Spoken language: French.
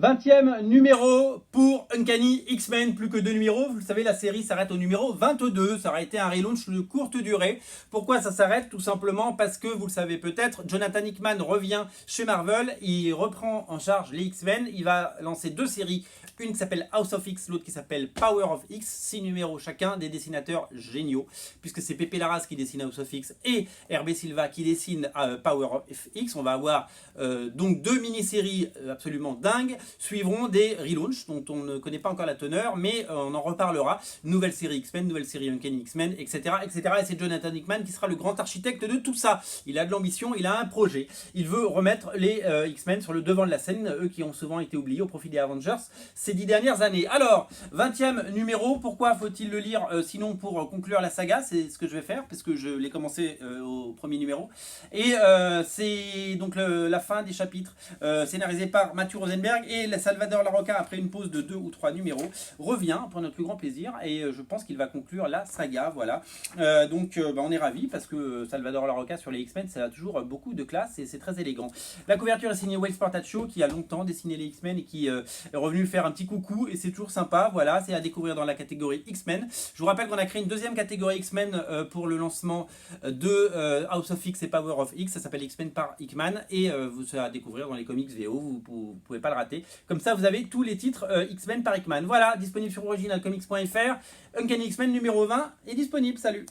20e numéro pour Uncanny X-Men, plus que 2 numéros. Vous le savez, la série s'arrête au numéro 22. Ça aurait été un relaunch de courte durée. Pourquoi ça s'arrête? Tout simplement parce que, vous le savez peut-être, Jonathan Hickman revient chez Marvel. Il reprend en charge les X-Men. Il va lancer 2 séries. Une qui s'appelle House of X, l'autre qui s'appelle Power of X. 6 numéros chacun, des dessinateurs géniaux. Puisque c'est Pepe Larraz qui dessine House of X et Hervé Silva qui dessine Power of X. On va avoir donc 2 mini-séries absolument dingues. Suivront des relaunchs dont on ne connaît pas encore la teneur, mais on en reparlera. Nouvelle série X-Men, nouvelle série Uncanny X-Men, etc., etc. Et c'est Jonathan Hickman qui sera le grand architecte de tout ça. Il a de l'ambition, il a un projet. Il veut remettre les X-Men sur le devant de la scène, eux qui ont souvent été oubliés au profit des Avengers ces 10 dernières années. Alors, 20e numéro, pourquoi faut-il le lire sinon pour conclure la saga? C'est ce que je vais faire, parce que je l'ai commencé au premier numéro. Et c'est donc la fin des chapitres, scénarisé par Matthew Rosenberg. Et Salvador Larroca, après une pause de 2 ou 3 numéros, revient pour notre plus grand plaisir. Et je pense qu'il va conclure la saga. Voilà. Donc on est ravis parce que Salvador Larroca sur les X-Men, ça a toujours beaucoup de classe et c'est très élégant. La couverture est signée Will Portacio qui a longtemps dessiné les X-Men et qui est revenu faire un petit coucou. Et c'est toujours sympa. Voilà, c'est à découvrir dans la catégorie X-Men. Je vous rappelle qu'on a créé une deuxième catégorie X-Men pour le lancement de House of X et Power of X. Ça s'appelle X-Men par Hickman. Et c'est à découvrir dans les comics VO. Vous pouvez pas le rater. Comme ça, vous avez tous les titres X-Men par Hickman. Voilà, disponible sur originalcomics.fr. Uncanny X-Men numéro 20 est disponible. Salut!